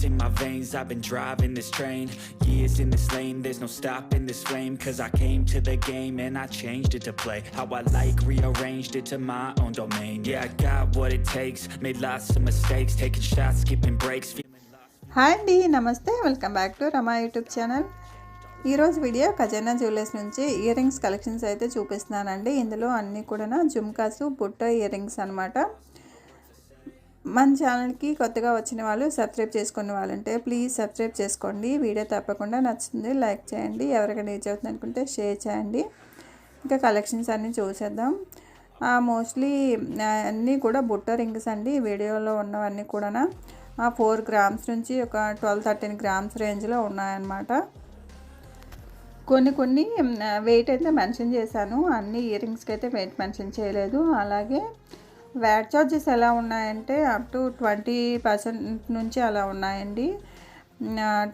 in my veins, I've been driving this train. Years in this lane, there's no stopping this flame. Cause I came to the game and I changed it to play how I like, rearranged it to my own domain. Yeah, I got what it takes, made lots of mistakes, taking shots, skipping breaks. Hi అండి, నమస్తే, welcome back to Rama YouTube channel. ఈరోజు video ఖజానా jewellers నుంచి ear rings collections అయితే చూపిస్తున్నానండి. ఇందులో అన్నీ కూడా జుమ్కాసు బుట్ట ఇయర్ రింగ్స్ అనమాట. మన ఛానల్కి కొత్తగా వచ్చిన వాళ్ళు సబ్స్క్రైబ్ చేసుకునే వాళ్ళంటే ప్లీజ్ సబ్స్క్రైబ్ చేసుకోండి. వీడియో తప్పకుండా నచ్చుతుంది లైక్ చేయండి, ఎవరికైనా రీచ్ అవుతుంది అనుకుంటే షేర్ చేయండి. ఇంకా కలెక్షన్స్ అన్నీ చూసేద్దాం. మోస్ట్లీ అన్నీ కూడా బుట్ట రింగ్స్ అండి. వీడియోలో ఉన్నవన్నీ కూడా 4 గ్రామ్స్ నుంచి ఒక 12-13 గ్రామ్స్ రేంజ్లో ఉన్నాయన్నమాట. కొన్ని వెయిట్ అయితే మెన్షన్ చేశాను, అన్ని ఇయర్ రింగ్స్కి అయితే వెయిట్ మెన్షన్ చేయలేదు. అలాగే వ్యాట్ ఛార్జెస్ ఎలా ఉన్నాయంటే అప్ టు 20% నుంచి అలా ఉన్నాయండి.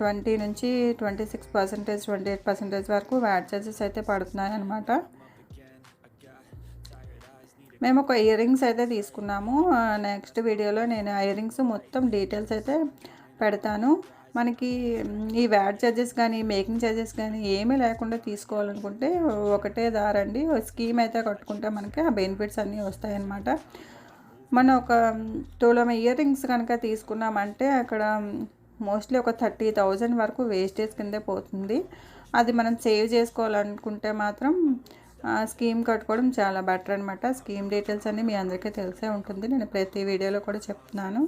20 నుంచి 26%, 28% వరకు వ్యాట్ ఛార్జెస్ అయితే పడుతున్నాయి అన్నమాట. మేము ఒక ఇయర్ రింగ్స్ అయితే తీసుకున్నాము. నెక్స్ట్ వీడియోలో నేను ఇయర్ రింగ్స్ మొత్తం డీటెయిల్స్ అయితే పెడతాను. మనకి ఈ వ్యాట్ ఛార్జెస్ కానీ మేకింగ్ ఛార్జెస్ కానీ ఏమీ లేకుండా తీసుకోవాలనుకుంటే ఒకటే దారండి, స్కీమ్ అయితే కట్టుకుంటే మనకి ఆ బెనిఫిట్స్ అన్నీ వస్తాయన్నమాట. మనం ఒక 12 ఇయర్ రింగ్స్ కనుక తీసుకున్నామంటే అక్కడ మోస్ట్లీ ఒక 30,000 వరకు వేస్టేజ్ కిందే పోతుంది. అది మనం సేవ్ చేసుకోవాలనుకుంటే మాత్రం స్కీమ్ కట్టుకోవడం చాలా బెటర్ అనమాట. స్కీమ్ డీటెయిల్స్ అన్నీ మీ అందరికీ తెలిసే ఉంటుంది, నేను ప్రతి వీడియోలో కూడా చెప్తున్నాను.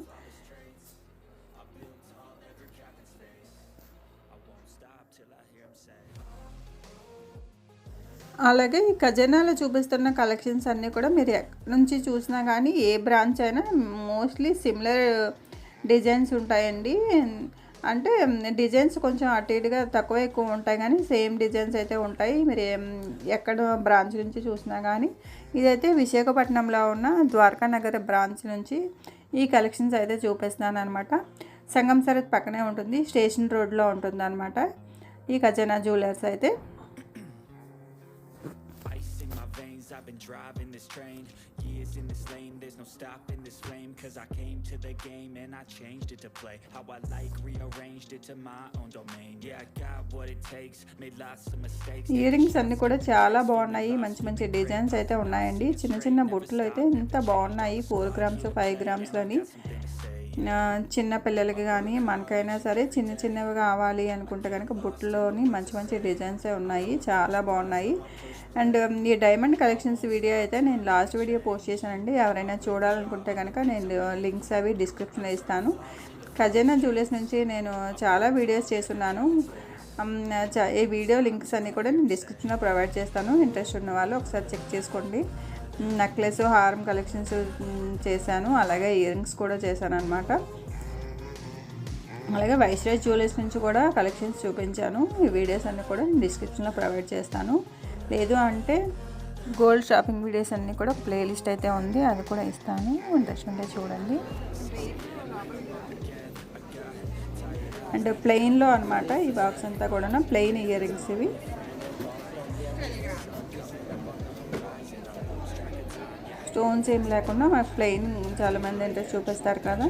అలాగే ఈ ఖజానాలో చూపిస్తున్న కలెక్షన్స్ అన్నీ కూడా మీరు ఎక్కడి నుంచి చూసినా కానీ ఏ బ్రాంచ్ అయినా మోస్ట్లీ సిమిలర్ డిజైన్స్ ఉంటాయండి. అంటే డిజైన్స్ కొంచెం అటు ఇటుగా తక్కువ ఎక్కువ ఉంటాయి కానీ సేమ్ డిజైన్స్ అయితే ఉంటాయి. మీరు ఎక్కడ బ్రాంచ్ నుంచి చూసినా కానీ. ఇదైతే విశాఖపట్నంలో ఉన్న ద్వారకా నగర్ బ్రాంచ్ నుంచి ఈ కలెక్షన్స్ అయితే చూపిస్తున్నాను అనమాట. సంగం సరత్ పక్కనే ఉంటుంది, స్టేషన్ రోడ్లో ఉంటుంది అనమాట ఈ ఖజానా జ్యువెలర్స్ అయితే. I've been driving this train, years in this lane, there's no stopping this flame. Cause I came to the game and I changed it to play how I like, rearranged it to my own domain. Yeah, I got what it takes, made lots of mistakes. Ear rings అన్నీ కూడా చాలా బాగున్నాయి, మంచి మంచి designs అయితే ఉన్నాయండి. చిన్న చిన్న బుట్టలు అయితే ఎంత బాగున్నాయి, 4 గ్రామ్స్ 5 గ్రామ్స్లోని. చిన్న పిల్లలకి కానీ మనకైనా సరే చిన్నవి కావాలి అనుకుంటే కనుక బుట్టలోని మంచి మంచి డిజైన్సే ఉన్నాయి, చాలా బాగున్నాయి. అండ్ ఈ డైమండ్ కలెక్షన్స్ వీడియో అయితే నేను లాస్ట్ వీడియో పోస్ట్ చేశానండి. ఎవరైనా చూడాలనుకుంటే కనుక నేను లింక్స్ అవి డిస్క్రిప్షన్లో ఇస్తాను. ఖజానా జ్యువెలర్స్ నుంచి నేను చాలా వీడియోస్ చేస్తున్నాను. ఈ వీడియో లింక్స్ అన్నీ కూడా నేను డిస్క్రిప్షన్లో ప్రొవైడ్ చేస్తాను. ఇంట్రెస్ట్ ఉన్న వాళ్ళు ఒకసారి చెక్ చేసుకోండి. నెక్లెస్ హారం కలెక్షన్స్ చేశాను, అలాగే ఇయర్ రింగ్స్ కూడా చేశాను అనమాట. అలాగే వైస్రాజ్ జ్యువెలర్స్ నుంచి కూడా కలెక్షన్స్ చూపించాను. ఈ వీడియోస్ అన్నీ కూడా నేను డిస్క్రిప్షన్లో ప్రొవైడ్ చేస్తాను. లేదు అంటే గోల్డ్ షాపింగ్ వీడియోస్ అన్నీ కూడా ప్లేలిస్ట్ అయితే ఉంది, అది కూడా ఇస్తాను, ఇంట్రెస్ట్ ఉంటే చూడండి. అండ్ ప్లెయిన్లో అనమాట ఈ బాక్స్ అంతా కూడా ప్లెయిన్ ఇయర్ రింగ్స్ ఇవి. స్టోన్స్ ఏం లేకుండా మాకు ప్లెయిన్ చాలామంది ఇంట్రెస్ట్ చూపిస్తారు కదా.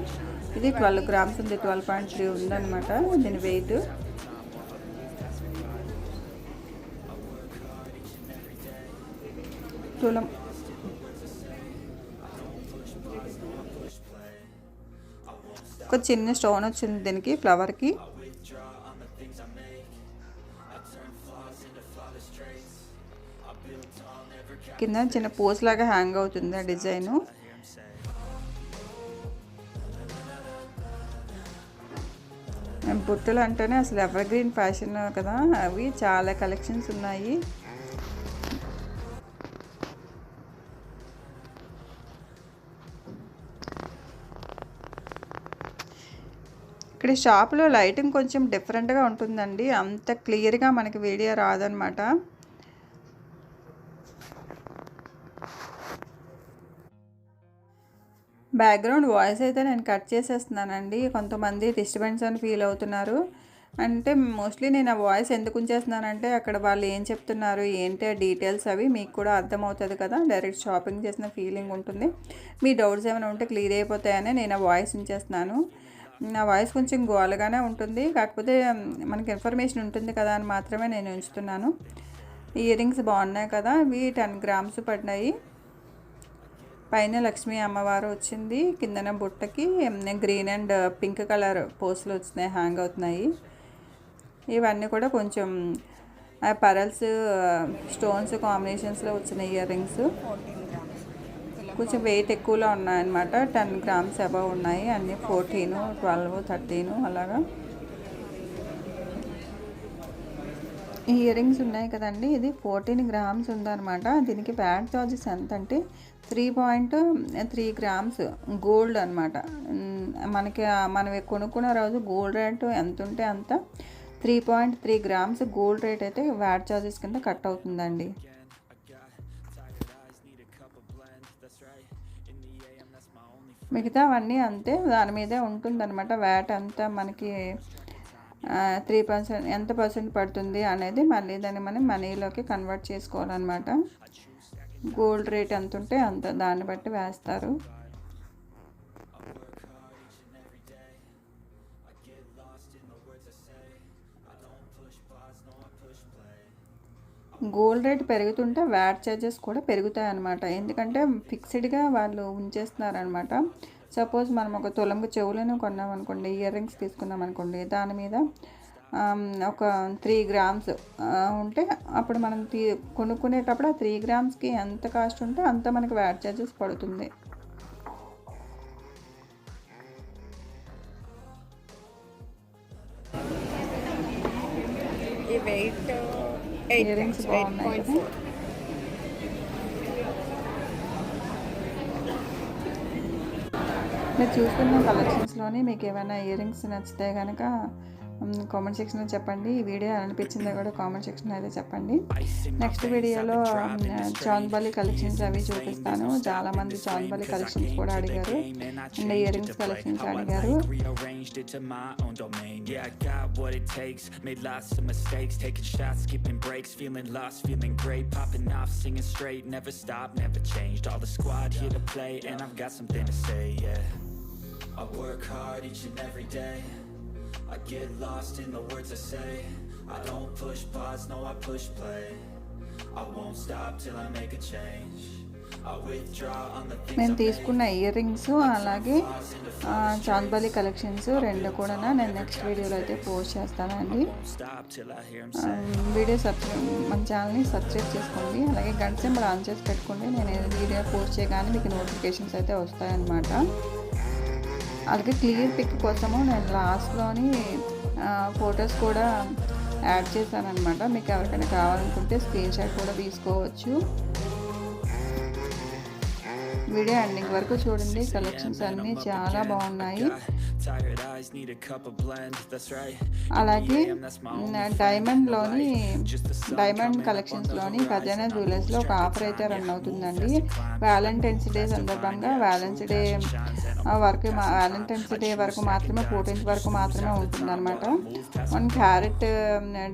ఇది 12 గ్రామ్స్ ఉంది, 12.3 ఉందన్నమాట దీని వెయిట్. తులం ఒక చిన్న స్టోన్ వచ్చింది దీనికి, ఫ్లవర్కి. కింద చిన్న పోస్ లాగా హ్యాంగ్ అవుతుంది ఆ డిజైను. బుట్టలు అంటేనే అసలు ఎవర్ గ్రీన్ ఫ్యాషన్ కదా, అవి చాలా కలెక్షన్స్ ఉన్నాయి. ఇక్కడ షాప్లో లైటింగ్ కొంచెం డిఫరెంట్గా ఉంటుందండి, అంత క్లియర్గా మనకి వీడియో రాదనమాట. బ్యాక్గ్రౌండ్ వాయిస్ అయితే నేను కట్ చేసేస్తున్నానండి, కొంతమంది డిస్టర్బెన్స్ అని ఫీల్ అవుతున్నారు. అంటే మోస్ట్లీ నేను ఆ వాయిస్ ఎందుకు ఉంచేస్తున్నానంటే అక్కడ వాళ్ళు ఏం చెప్తున్నారు ఏంటి ఆ డీటెయిల్స్ అవి మీకు కూడా అర్థమవుతుంది కదా, డైరెక్ట్ షాపింగ్ చేసిన ఫీలింగ్ ఉంటుంది. మీ డౌట్స్ ఏమైనా ఉంటే క్లియర్ అయిపోతాయని నేను ఆ వాయిస్ ఉంచేస్తున్నాను. నా వాయిస్ కొంచెం గోలగానే ఉంటుంది, కాకపోతే మనకి ఇన్ఫర్మేషన్ ఉంటుంది కదా అని మాత్రమే నేను ఉంచుతున్నాను. ఇయర్ రింగ్స్ బాగున్నాయి కదా, ఇవి 10 గ్రామ్స్ పడినాయి. పైన లక్ష్మీ అమ్మవారు వచ్చింది, కిందన బుట్టకి గ్రీన్ అండ్ పింక్ కలర్ పోస్టులు వచ్చినాయి, హ్యాంగ్ అవుతున్నాయి. ఇవన్నీ కూడా కొంచెం పరల్స్ స్టోన్స్ కాంబినేషన్స్లో వచ్చిన ఇయర్ రింగ్స్. కొంచెం వెయిట్ ఎక్కువలో ఉన్నాయన్నమాట, 10 గ్రామ్స్ అబవ్ ఉన్నాయి. అన్నీ 14, 12, 13 అలాగా ఇయర్ రింగ్స్ ఉన్నాయి కదండి. ఇది 14 గ్రామ్స్ ఉందన్నమాట. దీనికి వ్యాట్ చార్జెస్ ఎంత అంటే 3.3 గ్రామ్స్ గోల్డ్ అనమాట. మనం కొనుక్కున్న రోజు గోల్డ్ రేట్ ఎంత ఉంటే అంత 3.3 గ్రామ్స్ గోల్డ్ రేట్ అయితే వ్యాట్ చార్జెస్ కింద కట్ అవుతుందండి. మిగతా అవన్నీ అంతే, దాని మీదే ఉంటుందన్నమాట. వ్యాట్ అంతా మనకి 3% ఎంత పర్సెంట్ పడుతుంది అనేది మళ్ళీ దాన్ని మనం మనీలోకి కన్వర్ట్ చేసుకోవాలన్నమాట. గోల్డ్ రేట్ ఎంత ఉంటే అంత దాన్ని బట్టి వేస్తారు. గోల్డ్ రేట్ పెరుగుతుంటే వ్యాట్ ఛార్జెస్ కూడా పెరుగుతాయి అన్నమాట. ఎందుకంటే ఫిక్స్డ్గా వాళ్ళు ఉంచేస్తున్నారనమాట. సపోజ్ మనం ఒక తులంకు చెవులను కొన్నామనుకోండి, ఇయర్ రింగ్స్ తీసుకున్నాం అనుకోండి, దాని మీద ఒక 3 గ్రామ్స్ ఉంటే అప్పుడు మనం కొనుక్కునేటప్పుడు ఆ 3 గ్రామ్స్కి ఎంత కాస్ట్ ఉంటే అంత మనకి వ్యాట్ ఛార్జెస్ పడుతుంది. ఈ వెయిట్ ఇయర్ రింగ్స్ బాగున్నాయి కదా. మీరు చూస్తున్న కలెక్షన్స్లోని మీకు ఏమైనా ఇయర్ రింగ్స్ నచ్చితే కనుక కామెంట్ సెక్షన్లో చెప్పండి. ఈ వీడియో అనిపించిందో కూడా కామెంట్ సెక్షన్లో అయితే చెప్పండి. నెక్స్ట్ వీడియోలో చాంద్బాలి కలెక్షన్స్ అవి చూపిస్తాను. చాలామంది చాంద్బాలి కలెక్షన్స్ కూడా అడిగారు అండ్ ఇయర్ రింగ్స్ కలెక్షన్స్ అడిగారు. Yeah, I got what it takes, made lots of mistakes, taking shots, skipping breaks, feeling lost, feeling great, popping off, singing straight, never stopped, never changed, all the squad here to play, and I've got something to say, yeah. I work hard each and every day, I get lost in the words I say, I don't push pause, no I push play, I won't stop till I make a change. నేను తీసుకున్న ear rings అలాగే chandbali collections రెండు కూడా నేను next వీడియోలో అయితే post చేస్తానండి. మన ఛానల్ని సబ్స్క్రైబ్ చేసుకోండి, అలాగే గంట సింబల్ ఆన్ చేసి పెట్టుకోండి. నేను వీడియో పోస్ట్ చేయగానే మీకు నోటిఫికేషన్స్ అయితే వస్తాయన్నమాట. అలాగే క్లియర్ పిక్ కోసము నేను లాస్ట్లోని ఫొటోస్ కూడా యాడ్ చేశానన్నమాట. మీకు ఎవరికైనా కావాలనుకుంటే స్క్రీన్ షాట్ కూడా తీసుకోవచ్చు. వీడియో ఎండింగ్ వరకు చూడండి, కలెక్షన్స్ అన్నీ చాలా బాగున్నాయి. అలాగే డైమండ్ కలెక్షన్స్లోని ఖజానా జ్యువెలర్స్లో ఒక ఆఫర్ అయితే రన్ అవుతుందండి. వ్యాలంటైన్స్ డే సందర్భంగా వ్యాలంటైన్స్ డే వరకు మాత్రమే 14th వరకు మాత్రమే ఉంటుందన్నమాట. 1 క్యారెట్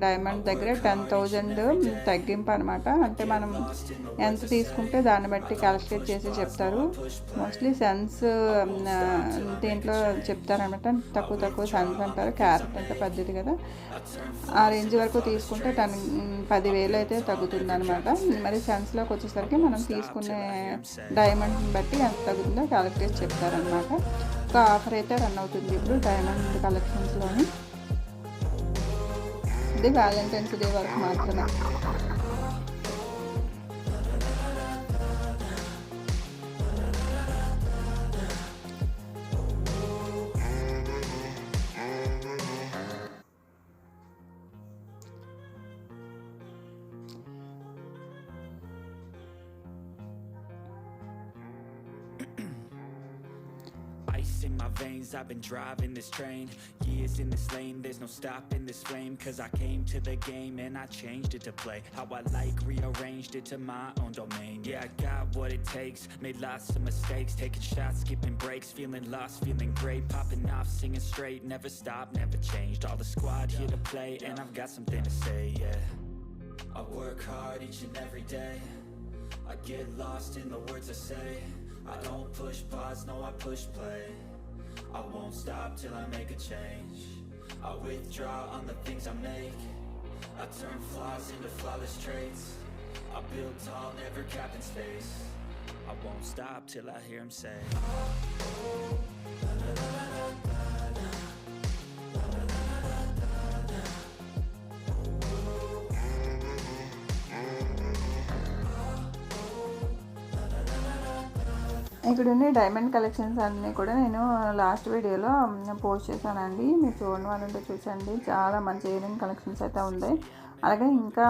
డైమండ్ దగ్గర 10,000 తగ్గింపు అనమాట. అంటే మనం ఎంత తీసుకుంటే దాన్ని బట్టి క్యాలిక్యులేట్ చేసి చెప్తారు. మోస్ట్లీ సెన్స్ దీంట్లో చెప్తారనమాట. తక్కువ సెన్స్ అంటారు, క్యారెట్ అంటే పెద్దది కదా, ఆ రేంజ్ వరకు తీసుకుంటే 10,000 అయితే తగ్గుతుంది అనమాట. మరి సెన్స్లోకి వచ్చేసరికి మనం తీసుకునే డైమండ్ని బట్టి ఎంత తగ్గుతుందో క్యాలిక్యులేట్ చెప్తారనమాట. ఒక ఆఫర్ అయితే రన్ అవుతుంది ఇప్పుడు డైమండ్ కలెక్షన్స్లోని. ఇది వ్యాలంటైన్స్ డే వరకు మాత్రమే. Ice in my veins, I've been driving this train. Years in this lane, there's no stopping this flame. Cause I came to the game and I changed it to play how I like, rearranged it to my own domain. Yeah, I got what it takes, made lots of mistakes, taking shots, skipping breaks, feeling lost, feeling great, popping off, singing straight, never stopped, never changed, all the squad here to play, and I've got something to say, yeah. I work hard each and every day, I get lost in the words I say, I don't push pause, no I push play, I won't stop till I make a change. I withdraw on the things I make. I turn flaws into flawless traits. I build tall, never capped in space. I won't stop till I hear him say, ఇక్కడ ఉన్న diamond collections అన్నీ కూడా నేను last వీడియోలో post చేశానండి. మీరు చూడండి వాళ్ళంటే చూసండి, చాలా మంచి ఇయరింగ్ కలెక్షన్స్ అయితే ఉంది. అలాగే ఇంకా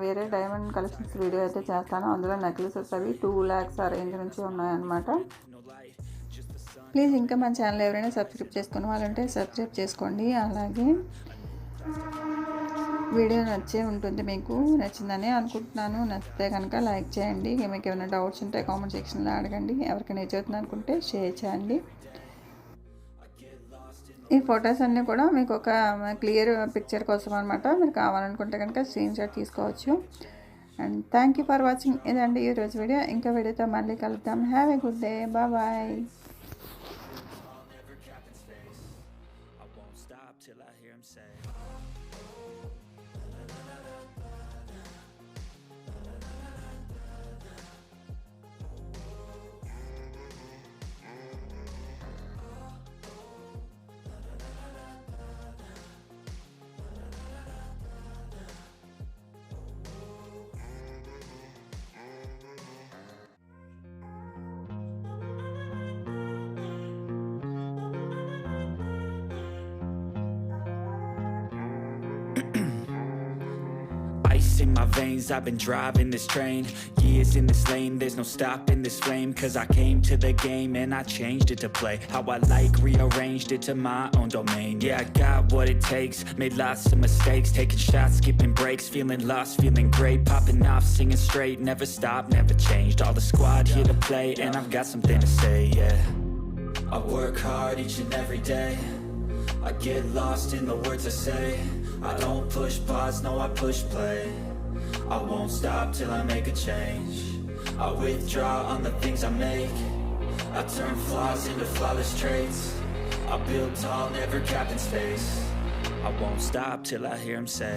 వేరే డైమండ్ కలెక్షన్స్ వీడియో అయితే చేస్తాను. అందులో నెక్లెసెస్ అవి 2 lakhs ఆ రేంజ్ నుంచి ఉన్నాయన్నమాట. ప్లీజ్ ఇంకా మన ఛానల్ ఎవరైనా సబ్స్క్రైబ్ చేసుకునే వాళ్ళంటే సబ్స్క్రైబ్ చేసుకోండి. అలాగే వీడియో నచ్చే ఉంటుంది, మీకు నచ్చిందని అనుకుంటున్నాను. నచ్చితే కనుక లైక్ చేయండి. మీకు ఏమైనా డౌట్స్ ఉంటే కామెంట్ సెక్షన్లో అడగండి. ఎవరికైనా నచ్చుతుంది అనుకుంటే షేర్ చేయండి. ఈ ఫొటోస్ అన్నీ కూడా మీకు ఒక క్లియర్ పిక్చర్ కోసం అనమాట. మీరు కావాలనుకుంటే కనుక స్క్రీన్ షాట్ తీసుకోవచ్చు. And thank you for watching. ఇదండి ఈరోజు వీడియో. ఇంకా వీడియోతో మళ్ళీ కలుద్దాం. Have a good day. Bye. till I hear him say, ice in my veins, I've been driving this train. Years in this lane, there's no stopping this flame. Cause I came to the game and I changed it to play how I like, rearranged it to my own domain. Yeah, I got what it takes, made lots of mistakes, taking shots, skipping breaks, feeling lost, feeling great, popping off, singing straight, never stopped, never changed. All the squad here to play and I've got something to say, yeah. I work hard each and every day, I get lost in the words I say. I don't push pause, no I push play. I won't stop till I make a change. I withdraw on the things I make. I turn flaws into flawless traits. I build tall, never capped in space. I won't stop till I hear him say,